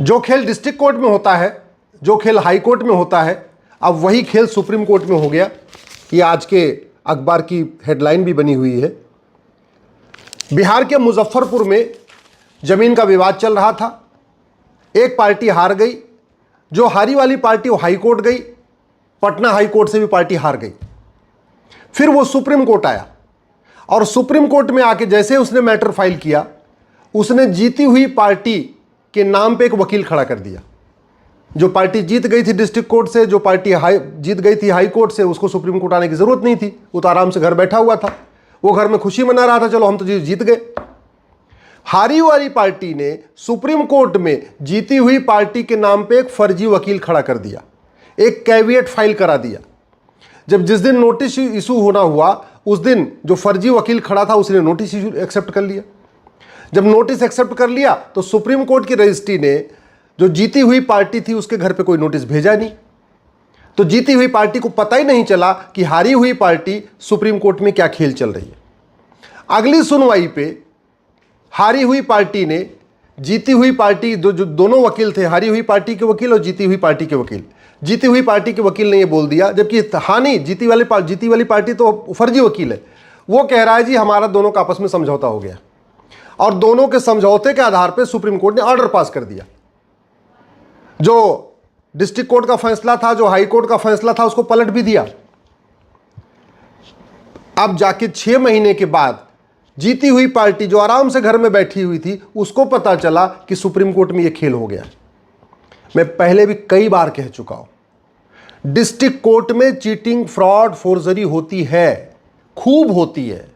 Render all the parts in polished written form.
जो खेल district court में होता है, जो खेल हाई कोर्ट में होता है, अब वही खेल सुप्रीम कोर्ट में हो गया। ये आज के अखबार की हेडलाइन भी बनी हुई है। बिहार के मुजफ्फरपुर में जमीन का विवाद चल रहा था। एक पार्टी हार गई, जो हारी वाली पार्टी वो हाई कोर्ट गई, पटना हाई कोर्ट से भी पार्टी हार गई। फिर वो सुप्रीम कोर्ट आया और सुप्रीम कोर्ट में आके जैसे उसने मैटर फाइल किया, उसने जीती हुई पार्टी के नाम पे एक वकील खड़ा कर दिया। जो पार्टी जीत गई थी डिस्ट्रिक्ट कोर्ट से, जो पार्टी जीत गई थी हाई कोर्ट से, उसको सुप्रीम कोर्ट आने की जरूरत नहीं थी। वो तो आराम से घर बैठा हुआ था, वो घर में खुशी मना रहा था, चलो हम तो जीत गए। हारी वाली पार्टी ने सुप्रीम कोर्ट में जीती हुई पार्टी के नाम पे एक फर्जी वकील खड़ा कर दिया, एक कैविएट फाइल करा दिया। जब जिस दिन नोटिस इशू होना हुआ, उस दिन जो फर्जी वकील खड़ा था उसने नोटिस इशू एक्सेप्ट कर लिया। जब नोटिस एक्सेप्ट कर लिया तो सुप्रीम कोर्ट की रजिस्ट्री ने जो जीती हुई पार्टी थी उसके घर पे कोई नोटिस भेजा नहीं। तो जीती हुई पार्टी को पता ही नहीं चला कि हारी हुई पार्टी सुप्रीम कोर्ट में क्या खेल चल रही है। अगली सुनवाई पे हारी हुई पार्टी ने जीती हुई पार्टी, जो दोनों वकील थे, हारी हुई पार्टी के वकील और जीती हुई पार्टी के वकील, जीती हुई पार्टी के वकील ने यह बोल दिया, जबकि हानि जीती वाली पार्टी तो फर्जी वकील है, वो कह रहा है जी हमारा दोनों का आपस में समझौता हो गया। और दोनों के समझौते के आधार पर सुप्रीम कोर्ट ने ऑर्डर पास कर दिया। जो डिस्ट्रिक्ट कोर्ट का फैसला था, जो हाई कोर्ट का फैसला था, उसको पलट भी दिया। अब जाके 6 महीने के बाद जीती हुई पार्टी जो आराम से घर में बैठी हुई थी, उसको पता चला कि सुप्रीम कोर्ट में यह खेल हो गया। मैं पहले भी कई बार कह चुका हूं, डिस्ट्रिक्ट कोर्ट में चीटिंग, फ्रॉड, फोर्जरी होती है, खूब होती है।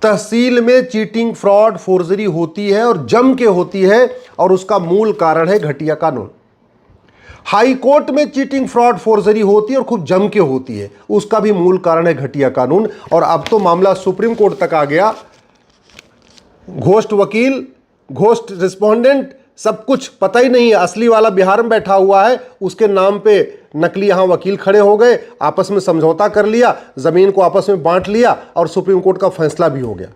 तहसील में चीटिंग, फ्रॉड, फोर्जरी होती है और जम के होती है, और उसका मूल कारण है घटिया कानून। हाई कोर्ट में चीटिंग, फ्रॉड, फोर्जरी होती है और खूब जम के होती है, उसका भी मूल कारण है घटिया कानून। और अब तो मामला सुप्रीम कोर्ट तक आ गया। घोस्ट वकील, घोस्ट रिस्पोंडेंट, सब कुछ पता ही नहीं है। असली वाला बिहार में बैठा हुआ है, उसके नाम पे नकली यहां वकील खड़े हो गए, आपस में समझौता कर लिया, जमीन को आपस में बांट लिया और सुप्रीम कोर्ट का फैसला भी हो गया।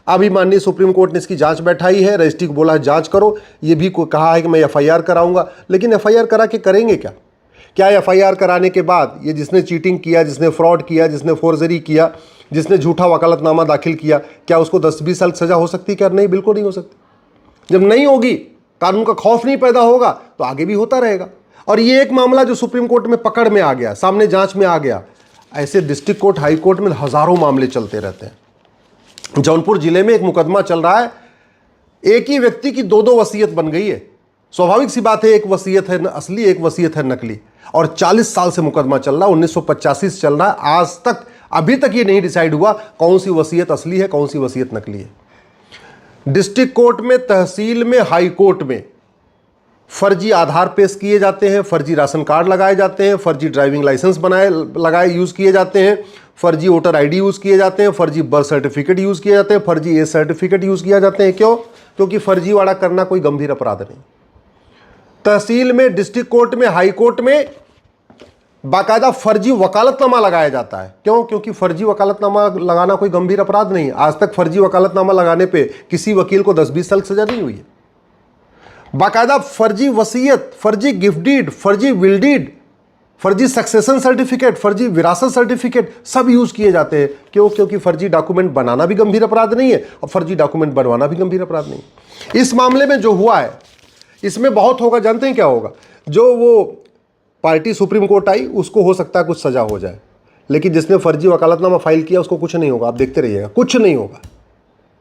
अभी माननीय सुप्रीम कोर्ट ने इसकी जांच बैठाई है, रजिस्ट्री को बोला है जांच करो। ये भी कहा है कि मैं एफआईआर कराऊंगा, लेकिन एफआईआर करा के करेंगे क्या? क्या एफआईआर कराने के बाद ये जिसने चीटिंग किया, जिसने फ्रॉड किया, जिसने फोर्जरी किया, जिसने झूठा वकालतनामा दाखिल किया, क्या उसको 10-20 साल सजा हो सकती है? क्या नहीं, बिल्कुल नहीं हो सकती। जब नहीं होगी, कानून का खौफ नहीं पैदा होगा, तो आगे भी होता रहेगा। और ये एक मामला जो सुप्रीम कोर्ट में पकड़ में आ गया, सामने जांच में आ गया, ऐसे डिस्ट्रिक्ट कोर्ट, हाई कोर्ट में हजारों मामले चलते रहते हैं। जौनपुर जिले में एक मुकदमा चल रहा है, एक ही व्यक्ति की 2-2 वसीयत बन गई है। स्वाभाविक सी बात है, एक वसीयत है असली, एक वसीयत है नकली, और 40 साल से मुकदमा चल रहा है, 1985 से चल रहा है। आज तक, अभी तक ये नहीं डिसाइड हुआ कौन सी वसीयत असली है, कौन सी वसीयत नकली है। डिस्ट्रिक्ट कोर्ट में, तहसील में, हाई कोर्ट में फर्जी आधार पेश किए जाते हैं, फर्जी राशन कार्ड लगाए जाते हैं, फर्जी ड्राइविंग लाइसेंस यूज किए जाते हैं, फर्जी वोटर आईडी यूज किए जाते हैं, फर्जी बर्थ सर्टिफिकेट यूज किए जाते हैं, फर्जी एज सर्टिफिकेट यूज किया जाते हैं। क्यों? क्योंकि फर्जीवाड़ा करना कोई गंभीर अपराध नहीं। तहसील में, डिस्ट्रिक्ट कोर्ट में, हाई कोर्ट में बाकायदा फर्जी वकालतनामा लगाया जाता है। क्यों? क्योंकि फर्जी वकालतनामा लगाना कोई गंभीर अपराध नहीं है। आज तक फर्जी वकालतनामा लगाने पे किसी वकील को 10-20 साल सजा नहीं हुई है। बाकायदा फर्जी वसीयत, फर्जी गिफ्ट डीड, फर्जी विल डीड, फर्जी सक्सेशन सर्टिफिकेट, फर्जी विरासत सर्टिफिकेट सब यूज किए जाते हैं। क्यों? क्योंकि फर्जी डॉक्यूमेंट बनाना भी गंभीर अपराध नहीं है और फर्जी डॉक्यूमेंट बनवाना भी गंभीर अपराध नहीं है। इस मामले में जो हुआ है, इसमें बहुत होगा। जानते हैं क्या होगा? जो वो पार्टी सुप्रीम कोर्ट आई, उसको हो सकता है कुछ सजा हो जाए, लेकिन जिसने फर्जी वकालतनामा फाइल किया उसको कुछ नहीं होगा। आप देखते रहिएगा, कुछ नहीं होगा।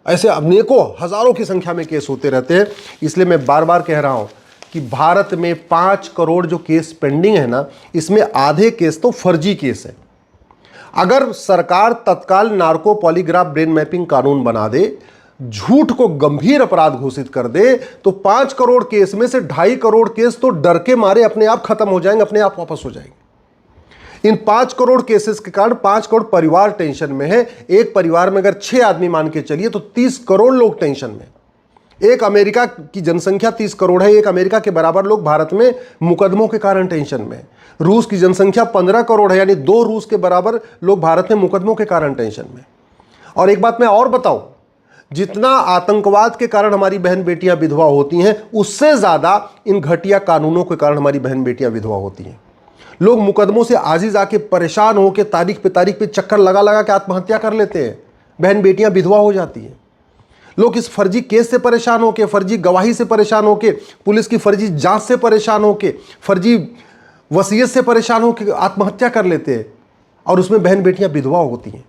ऐसे अनेकों, हजारों की संख्या में केस होते रहते हैं। इसलिए मैं बार बार कह रहा हूं कि भारत में 5 करोड़ जो केस पेंडिंग है ना, इसमें आधे केस तो फर्जी केस है। अगर सरकार तत्काल नार्को पॉलीग्राफ ब्रेन मैपिंग कानून बना दे, झूठ को गंभीर अपराध घोषित कर दे, तो 5 करोड़ केस में से 2.5 करोड़ केस तो डर के मारे अपने आप खत्म हो जाएंगे, अपने आप वापस हो जाएंगे। इन 5 करोड़ केसेस के कारण 5 करोड़ परिवार टेंशन में है। एक परिवार में अगर 6 आदमी मान के चलिए तो 30 करोड़ लोग टेंशन में। एक अमेरिका की जनसंख्या 30 करोड़ है, एक अमेरिका के बराबर लोग भारत में मुकदमों के कारण टेंशन में। रूस की जनसंख्या 15 करोड़ है, यानी 2 रूस के बराबर लोग भारत में मुकदमों के कारण टेंशन में। और एक बात मैं और बताऊं, जितना आतंकवाद के कारण हमारी बहन बेटियां विधवा होती हैं, उससे ज्यादा इन घटिया कानूनों के कारण हमारी बहन बेटियां विधवा होती हैं। लोग मुकदमों से आजिज आके परेशान होकर तारीख पे चक्कर लगा लगा के आत्महत्या कर लेते हैं, बहन बेटियां विधवा हो जाती हैं। लोग इस फर्जी केस से परेशान होकर, फर्जी गवाही से परेशान होकर, पुलिस की फर्जी जांच से परेशान होकर, फर्जी वसीयत से परेशान होकर आत्महत्या कर लेते हैं, और उसमें बहन बेटियां विधवा होती हैं।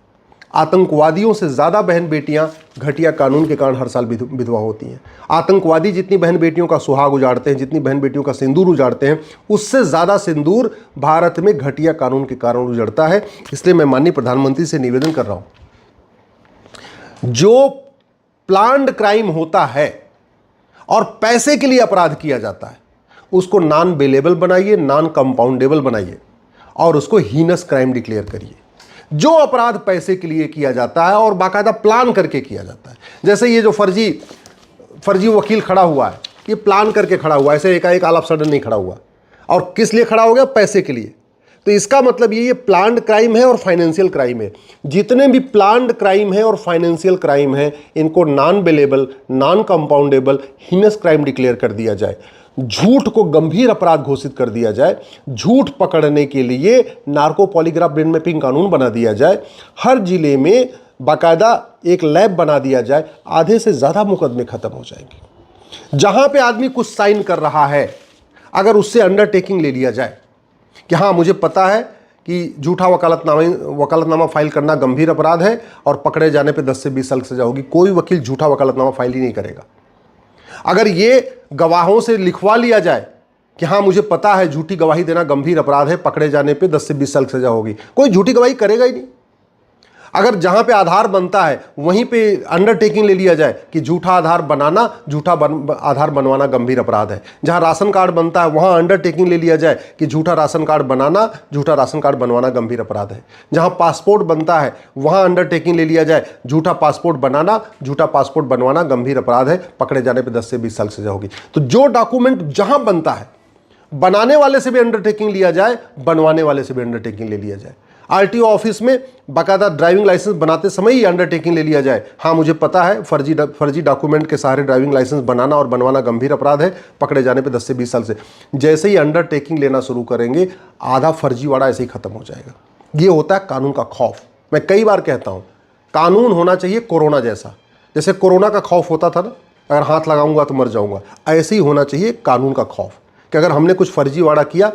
आतंकवादियों से ज़्यादा बहन बेटियां घटिया कानून के कारण हर साल विधवा होती हैं। आतंकवादी जितनी बहन बेटियों का सुहाग उजाड़ते हैं, जितनी बहन बेटियों का सिंदूर उजाड़ते हैं, उससे ज़्यादा सिंदूर भारत में घटिया कानून के कारण उजड़ता है। इसलिए मैं माननीय प्रधानमंत्री से निवेदन कर रहा हूँ, जो प्लान्ड क्राइम होता है और पैसे के लिए अपराध किया जाता है, उसको नॉन बेलेबल बनाइए, नॉन कंपाउंडेबल बनाइए और उसको हीनस क्राइम डिक्लेयर करिए। जो अपराध पैसे के लिए किया जाता है और बाकायदा प्लान करके किया जाता है, जैसे ये जो फर्जी वकील खड़ा हुआ है, ये प्लान करके खड़ा हुआ है, ऐसे एकाएक ऑल ऑफ सडन नहीं खड़ा हुआ। और किस लिए खड़ा हो गया? पैसे के लिए। तो इसका मतलब ये प्लान्ड क्राइम है और फाइनेंशियल क्राइम है। जितने भी प्लान्ड क्राइम है और फाइनेंशियल क्राइम है, इनको non bailable, non compoundable, heinous crime declare कर दिया जाए। झूठ को गंभीर अपराध घोषित कर दिया जाए। झूठ पकड़ने के लिए नार्को पॉलीग्राफ ब्रेन मैपिंग कानून बना दिया जाए। हर जिले में बाकायदा एक लैब बना दिया जाए। आधे से ज़्यादा मुकदमे खत्म हो जाएंगे। जहां पे आदमी कुछ साइन कर रहा है, अगर उससे अंडरटेकिंग ले लिया जाए कि हाँ, मुझे पता है कि झूठा वकालतनामा फाइल करना गंभीर अपराध है और पकड़े जाने पे 10 से 20 साल की सजा होगी, कोई वकील झूठा वकालतनामा फाइल ही नहीं करेगा। अगर ये गवाहों से लिखवा लिया जाए कि हाँ, मुझे पता है झूठी गवाही देना गंभीर अपराध है, पकड़े जाने पे 10 से 20 साल की सजा होगी, कोई झूठी गवाही करेगा ही नहीं। अगर जहां पे आधार बनता है वहीं पे अंडरटेकिंग ले लिया जाए कि झूठा आधार बनाना, आधार बनवाना गंभीर अपराध है। जहां राशन कार्ड बनता है वहां अंडरटेकिंग ले लिया जाए कि झूठा राशन कार्ड बनाना, झूठा राशन कार्ड बनवाना गंभीर अपराध है। जहां पासपोर्ट बनता है वहां अंडरटेकिंग ले लिया जाए, झूठा पासपोर्ट बनाना, झूठा पासपोर्ट बनवाना गंभीर अपराध है, पकड़े जाने पर 10 से 20 साल की सजा होगी। तो जो डॉक्यूमेंट जहां बनता है, बनाने वाले से भी अंडरटेकिंग लिया जाए, बनवाने वाले से भी अंडरटेकिंग ले लिया जाए। आरटीओ ऑफिस में बाकायदा ड्राइविंग लाइसेंस बनाते समय ही अंडरटेकिंग ले लिया जाए, हाँ, मुझे पता है फर्जी डॉक्यूमेंट के सहारे ड्राइविंग लाइसेंस बनाना और बनवाना गंभीर अपराध है, पकड़े जाने पे 10 से 20 साल से। जैसे ही अंडरटेकिंग लेना शुरू करेंगे, आधा फर्जीवाड़ा ऐसे ही खत्म हो जाएगा। ये होता है कानून का खौफ। मैं कई बार कहता हूँ, कानून होना चाहिए कोरोना जैसा। जैसे कोरोना का खौफ होता था ना, अगर हाथ लगाऊंगा तो मर जाऊंगा, ऐसे ही होना चाहिए कानून का खौफ कि अगर हमने कुछ फर्जीवाड़ा किया,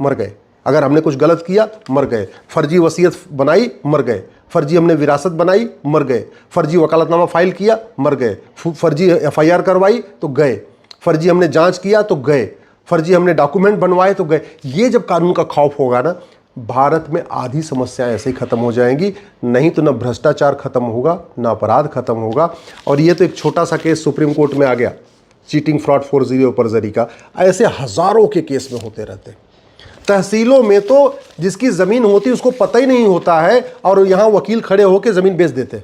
मर गए। अगर हमने कुछ गलत किया, मर गए। फर्जी वसीयत बनाई, मर गए। फर्जी हमने विरासत बनाई, मर गए। फर्जी वकालतनामा फाइल किया, मर गए। फर्जी एफआईआर करवाई तो गए। फर्जी हमने जांच किया तो गए। फर्जी हमने डॉक्यूमेंट बनवाए तो गए। ये जब कानून का खौफ होगा ना, भारत में आधी समस्याएं ऐसे ही खत्म हो जाएंगी। नहीं तो न भ्रष्टाचार खत्म होगा, न अपराध खत्म होगा। और ये तो एक छोटा सा केस सुप्रीम कोर्ट में आ गया, चीटिंग फ्रॉड फोर्जरी और परजरी का। ऐसे हजारों के केस में होते रहते हैं। तहसीलों में तो जिसकी जमीन होती है उसको पता ही नहीं होता है, और यहां वकील खड़े होकर जमीन बेच देते।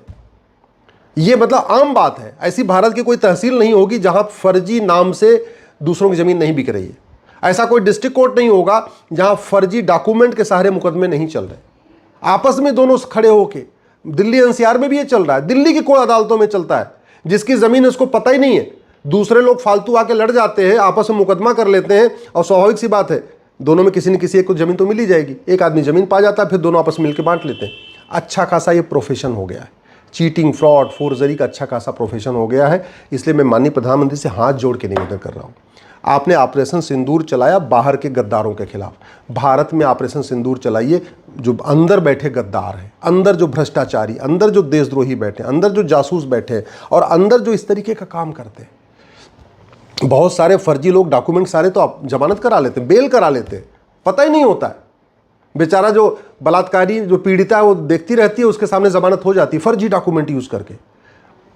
ये मतलब आम बात है। ऐसी भारत की कोई तहसील नहीं होगी जहां फर्जी नाम से दूसरों की जमीन नहीं बिक रही है। ऐसा कोई डिस्ट्रिक्ट कोर्ट नहीं होगा जहां फर्जी डॉक्यूमेंट के सहारे मुकदमे नहीं चल रहे। आपस में दोनों खड़े होके, दिल्ली एनसीआर में भी ये चल रहा है, दिल्ली की कोई अदालतों में चलता है। जिसकी जमीन उसको पता ही नहीं है, दूसरे लोग फालतू आके लड़ जाते हैं, आपस में मुकदमा कर लेते हैं, और स्वाभाविक सी बात है दोनों में किसी न किसी एक को जमीन तो मिल ही जाएगी। एक आदमी जमीन पा जाता है, फिर दोनों आपस में मिलकर बांट लेते हैं। अच्छा खासा ये प्रोफेशन हो गया है, चीटिंग फ्रॉड फोर्जरी का अच्छा खासा प्रोफेशन हो गया है। इसलिए मैं माननीय प्रधानमंत्री से हाथ जोड़ के निवेदन कर रहा हूँ, आपने ऑपरेशन सिंदूर चलाया बाहर के गद्दारों के खिलाफ, भारत में ऑपरेशन सिंदूर चलाइए। जो अंदर बैठे गद्दार हैं, अंदर जो भ्रष्टाचारी, अंदर जो देशद्रोही बैठे, अंदर जो जासूस बैठे, और अंदर जो इस तरीके का काम करते हैं। बहुत सारे फर्जी लोग डॉक्यूमेंट सारे तो आप जमानत करा लेते हैं, बेल करा लेते हैं, पता ही नहीं होता है। बेचारा जो बलात्कारी, जो पीड़िता है, वो देखती रहती है, उसके सामने जमानत हो जाती है फर्जी डॉक्यूमेंट यूज करके।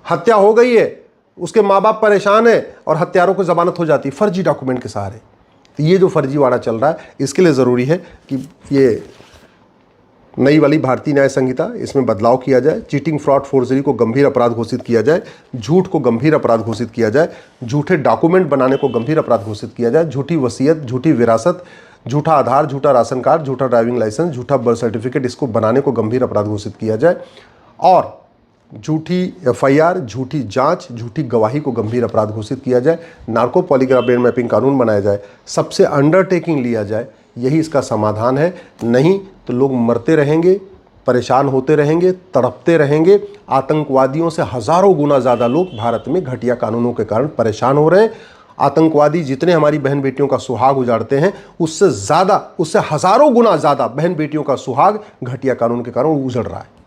हत्या हो गई है, उसके माँ बाप परेशान है और हत्यारों को जमानत हो जाती है फर्जी डॉक्यूमेंट के सहारे। तो ये जो फर्जीवाड़ा चल रहा है, इसके लिए ज़रूरी है कि ये नई वाली भारतीय न्याय संहिता, इसमें बदलाव किया जाए। चीटिंग फ्रॉड फोर्जरी को गंभीर अपराध घोषित किया जाए, झूठ को गंभीर अपराध घोषित किया जाए, झूठे डॉक्यूमेंट बनाने को गंभीर अपराध घोषित किया जाए, झूठी वसीयत, झूठी विरासत, झूठा आधार, झूठा राशन कार्ड, झूठा ड्राइविंग लाइसेंस, झूठा बर्थ सर्टिफिकेट, इसको बनाने को गंभीर अपराध घोषित किया जाए। और झूठी एफआईआर, झूठी जांच, झूठी गवाही को गंभीर अपराध घोषित किया जाए, नार्को पॉलीग्राफ ब्रेन मैपिंग कानून बनाया जाए, सबसे अंडरटेकिंग लिया जाए, यही इसका समाधान है। नहीं तो लोग मरते रहेंगे, परेशान होते रहेंगे, तड़पते रहेंगे। आतंकवादियों से हज़ारों गुना ज़्यादा लोग भारत में घटिया कानूनों के कारण परेशान हो रहे हैं। आतंकवादी जितने हमारी बहन बेटियों का सुहाग उजाड़ते हैं, उससे ज़्यादा, उससे हज़ारों गुना ज़्यादा बहन बेटियों का सुहाग घटिया कानून के कारण उजड़ रहा है।